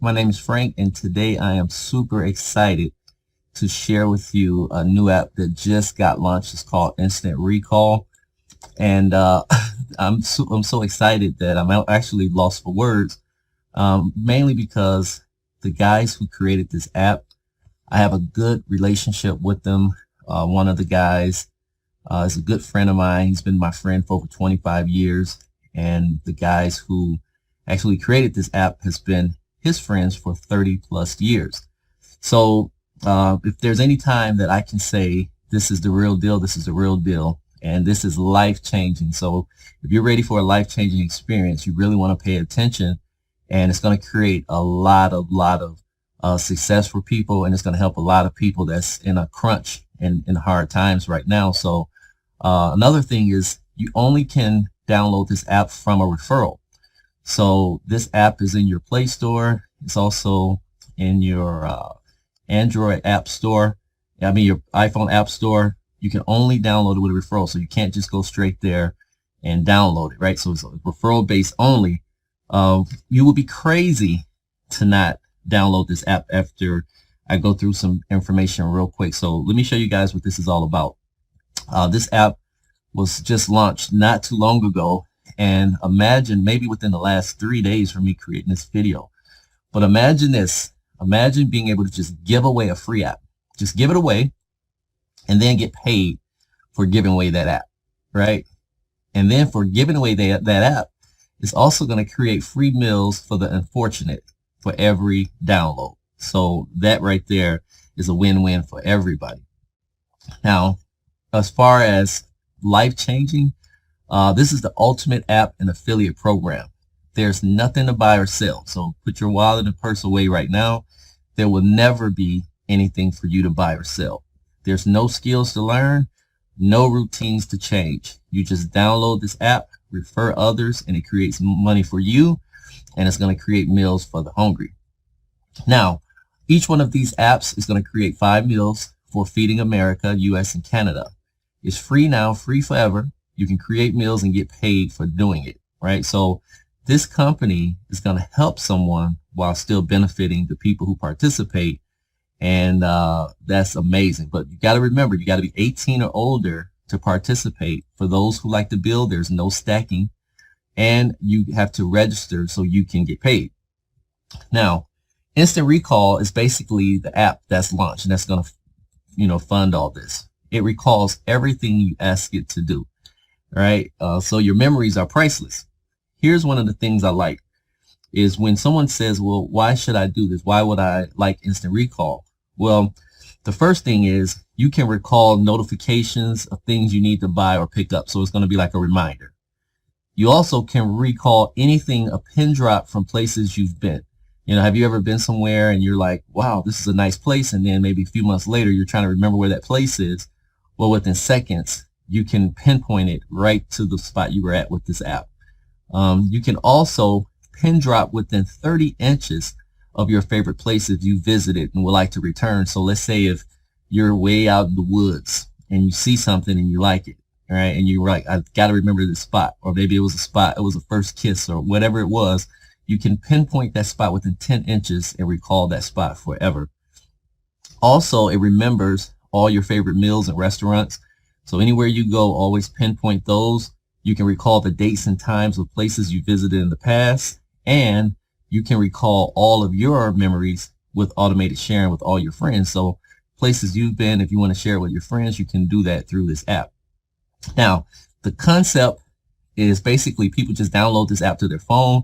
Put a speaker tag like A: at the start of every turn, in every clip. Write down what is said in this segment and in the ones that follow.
A: My name is Frank, and today I am super excited to share with you a new app that just got launched. It's called Instant Recall, and I'm so excited that I'm actually lost for words, mainly because the guys who created this app, I have a good relationship with them. One of the guys is a good friend of mine. He's been my friend for over 25 years, and the guys who actually created this app has been his friends for 30 plus years. So if there's any time that I can say this is the real deal, this is the real deal, and this is life changing. So if you're ready for a life changing experience, you really want to pay attention, and it's going to create a lot of success for people, and it's going to help a lot of people that's in a crunch and in hard times right now. So another thing is you only can download this app from a referral. So this app is in your Play Store. It's also in your Android App Store. I mean, your iPhone App Store. You can only download it with a referral. So you can't just go straight there and download it, right? So it's referral based only. You would be crazy to not download this app after I go through some information real quick. So let me show you guys what this is all about. This app was just launched not too long ago. And imagine maybe within the last 3 days from me creating this video. But imagine this. Imagine being able to just give away a free app. Just give it away and then get paid for giving away that app, right? And then for giving away that app, it's also going to create free meals for the unfortunate for every download. So that right there is a win-win for everybody. Now, as far as life-changing, this is the ultimate app and affiliate program. There's nothing to buy or sell. So put your wallet and purse away right now. There will never be anything for you to buy or sell. There's no skills to learn, no routines to change. You just download this app, refer others, and it creates money for you, and it's going to create meals for the hungry. Now, each one of these apps is going to create 5 meals for Feeding America, US, and Canada. It's free now, free forever. You can create meals and get paid for doing it, right? So this company is going to help someone while still benefiting the people who participate. And that's amazing. But you got to remember, you got to be 18 or older to participate. For those who like to build, there's no stacking. And you have to register so you can get paid. Now, Instant Recall is basically the app that's launched, and that's going to, fund all this. It recalls everything you ask it to do. Right? So your memories are priceless. Here's one of the things I like is when someone says, well, why should I do this? Why would I like Instant Recall? Well, the first thing is you can recall notifications of things you need to buy or pick up. So it's going to be like a reminder. You also can recall anything, a pin drop from places you've been. Have you ever been somewhere and you're like, wow, this is a nice place. And then maybe a few months later, you're trying to remember where that place is. Well, within seconds, you can pinpoint it right to the spot you were at with this app. You can also pin drop within 30 inches of your favorite places you visited and would like to return. So let's say if you're way out in the woods and you see something and you like it, all right, and you're like, I've got to remember this spot, or maybe it was a first kiss or whatever it was, you can pinpoint that spot within 10 inches and recall that spot forever. Also, it remembers all your favorite meals and restaurants. So anywhere you go, always pinpoint those. You can recall the dates and times of places you visited in the past, and you can recall all of your memories with automated sharing with all your friends. So places you've been, if you want to share it with your friends, you can do that through this app. Now, the concept is basically people just download this app to their phone,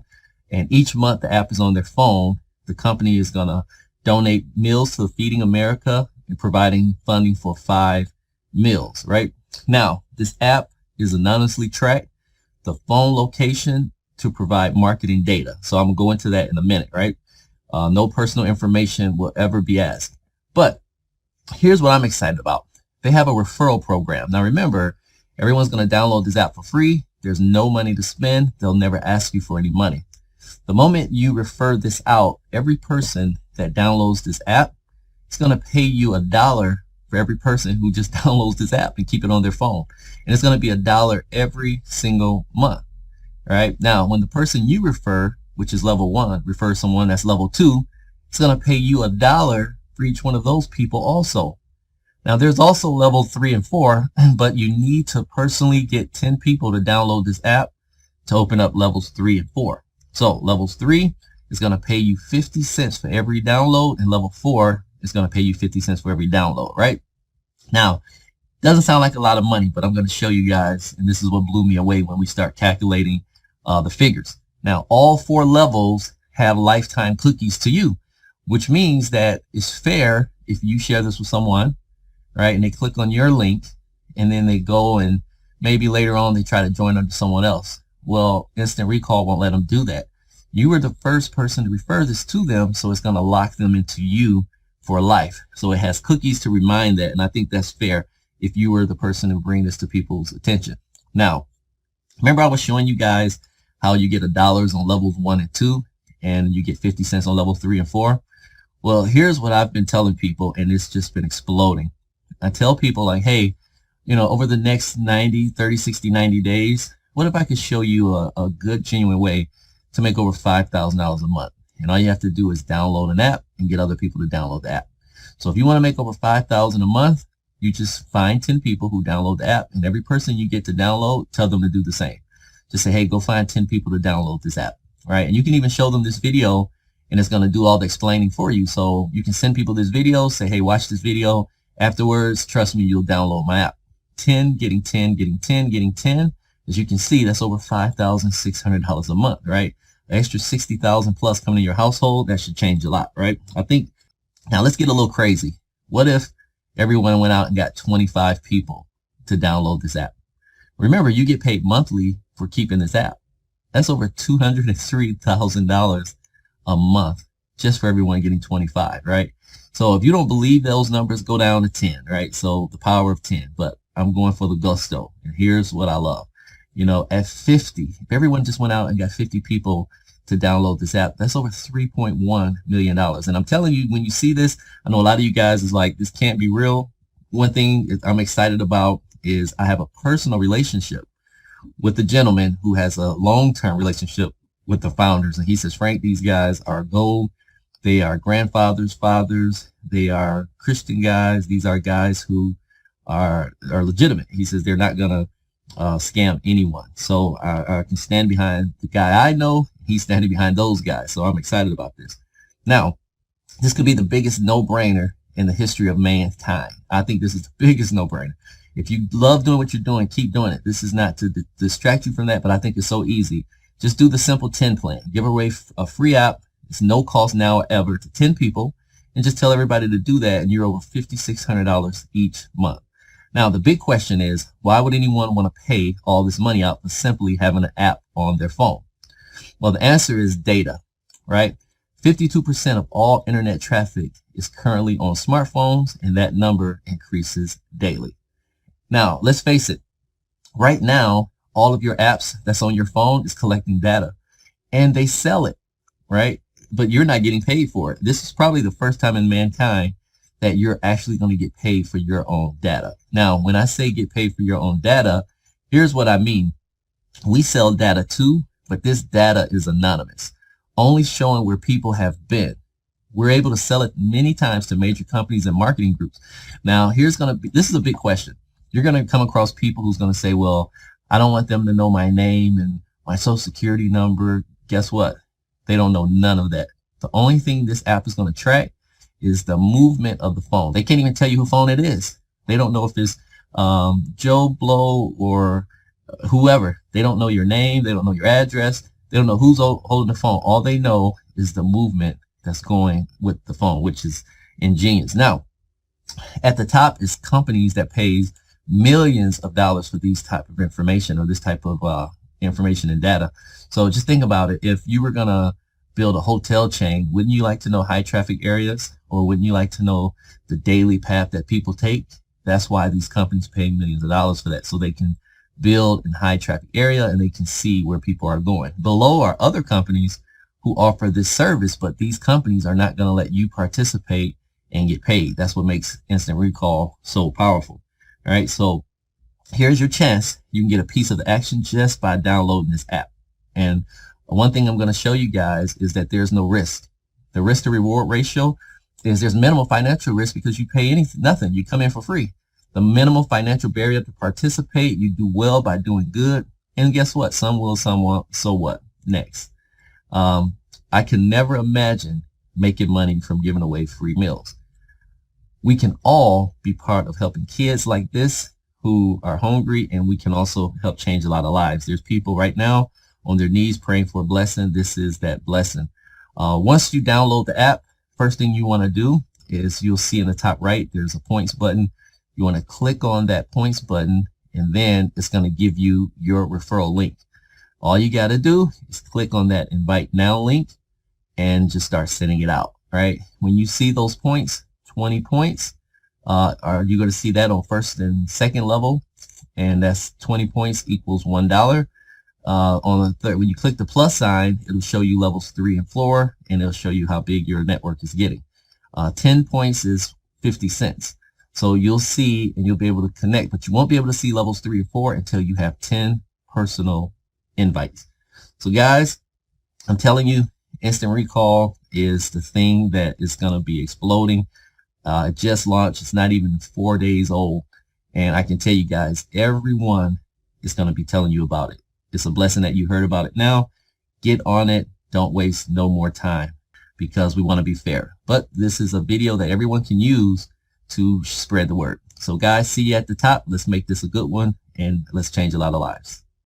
A: and each month the app is on their phone. The company is going to donate meals to Feeding America and providing funding for 5 meals, right? Now, this app is anonymously tracked, the phone location to provide marketing data. So I'm going to go into that in a minute, right? No personal information will ever be asked. But here's what I'm excited about. They have a referral program. Now, remember, everyone's going to download this app for free. There's no money to spend. They'll never ask you for any money. The moment you refer this out, every person that downloads this app, it's going to pay you $1 for every person who just downloads this app and keep it on their phone. And it's going to be $1 every single month. All right. Now, when the person you refer, which is level 1, refers someone that's level 2, it's going to pay you $1 for each one of those people also. Now, there's also level 3 and 4, but you need to personally get 10 people to download this app to open up levels 3 and 4. So levels 3 is going to pay you 50 cents for every download, and level 4 is going to pay you 50 cents for every download, right? Now, doesn't sound like a lot of money, but I'm going to show you guys, and this is what blew me away when we start calculating the figures. Now, all 4 levels have lifetime cookies to you, which means that it's fair if you share this with someone, right, and they click on your link, and then they go and maybe later on they try to join under someone else. Well, Instant Recall won't let them do that. You were the first person to refer this to them, so it's going to lock them into you for life. So it has cookies to remind that, and I think that's fair if you were the person to bring this to people's attention. Now, remember I was showing you guys how you get $1 on levels 1 and 2, and you get 50 cents on level 3 and 4? Well, here's what I've been telling people, and it's just been exploding. I tell people, like, hey, you know, over the next 30, 60, 90 days, what if I could show you a good, genuine way to make over $5,000 a month? And all you have to do is download an app and get other people to download the app. So if you want to make over $5,000 a month, you just find 10 people who download the app, and every person you get to download, tell them to do the same. Just say, hey, go find 10 people to download this app, right? And you can even show them this video, and it's going to do all the explaining for you. So you can send people this video, say, hey, watch this video. Afterwards, trust me, you'll download my app. 10, getting 10, getting 10, getting 10. As you can see, that's over $5,600 a month, right? The extra $60,000 plus coming to your household, that should change a lot, right? I think, now let's get a little crazy. What if everyone went out and got 25 people to download this app? Remember, you get paid monthly for keeping this app. That's over $203,000 a month just for everyone getting 25, right? So if you don't believe those numbers, go down to 10, right? So the power of 10, but I'm going for the gusto. And here's what I love. You know, at 50, if everyone just went out and got 50 people to download this app, that's over $3.1 million. And I'm telling you, when you see this, I know a lot of you guys is like, this can't be real. One thing I'm excited about is I have a personal relationship with the gentleman who has a long-term relationship with the founders. And he says, Frank, these guys are gold. They are grandfathers, fathers. They are Christian guys. These are guys who are legitimate. He says they're not going to scam anyone. So I can stand behind the guy I know. He's standing behind those guys. So I'm excited about this. Now, this could be the biggest no-brainer in the history of mankind. I think this is the biggest no-brainer. If you love doing what you're doing, keep doing it. This is not to distract you from that, but I think it's so easy. Just do the simple 10 plan. Give away a free app. It's no cost now or ever to 10 people, and just tell everybody to do that, and you're over $5,600 each month. Now, the big question is, why would anyone want to pay all this money out for simply having an app on their phone? Well, the answer is data, right? 52% of all internet traffic is currently on smartphones, and that number increases daily. Now, let's face it. Right now, all of your apps that's on your phone is collecting data, and they sell it, right? But you're not getting paid for it. This is probably the first time in mankind that you're actually going to get paid for your own data. Now, when I say get paid for your own data, here's what I mean. We sell data too, but this data is anonymous, only showing where people have been. We're able to sell it many times to major companies and marketing groups. Now, this is a big question. You're going to come across people who's going to say, well, I don't want them to know my name and my social security number. Guess what? They don't know none of that. The only thing this app is going to track is the movement of the phone. They can't even tell you who phone it is. They don't know if it's Joe Blow or whoever. They don't know your name. They don't know your address. They don't know who's holding the phone. All they know is the movement that's going with the phone, which is ingenious. Now, at the top is companies that pays millions of dollars for these type of information or this type of information and data. So just think about it. If you were going to build a hotel chain, wouldn't you like to know high traffic areas, or wouldn't you like to know the daily path that people take? That's why these companies pay millions of dollars for that, so they can build in high traffic area and they can see where people are going. Below are other companies who offer this service, but these companies are not going to let you participate and get paid. That's what makes Instant Recall so powerful. All right, so here's your chance. You can get a piece of the action just by downloading this app. And one thing I'm going to show you guys is that there's no risk. The risk to reward ratio is there's minimal financial risk because you pay nothing. You come in for free. The minimal financial barrier to participate, you do well by doing good. And guess what? Some will, some won't. So what? Next. I can never imagine making money from giving away free meals. We can all be part of helping kids like this who are hungry, and we can also help change a lot of lives. There's people right now on their knees praying for a blessing. This is that blessing. Once you download the app, first thing you want to do is you'll see in the top right, there's a points button. You want to click on that points button, and then it's going to give you your referral link. All you got to do is click on that invite now link and just start sending it out, right? When you see those points, 20 points, are you going to see that on first and second level? And that's 20 points equals $1. On the third, when you click the plus sign, it'll show you levels 3 and 4, and it'll show you how big your network is getting. 10 points is 50 cents. So you'll see and you'll be able to connect, but you won't be able to see levels 3 and 4 until you have 10 personal invites. So guys, I'm telling you, Instant Recall is the thing that is going to be exploding. It just launched. It's not even 4 days old. And I can tell you guys, everyone is going to be telling you about it. It's a blessing that you heard about it now. Get on it. Don't waste no more time because we want to be fair. But this is a video that everyone can use to spread the word. So guys, see you at the top. Let's make this a good one and let's change a lot of lives.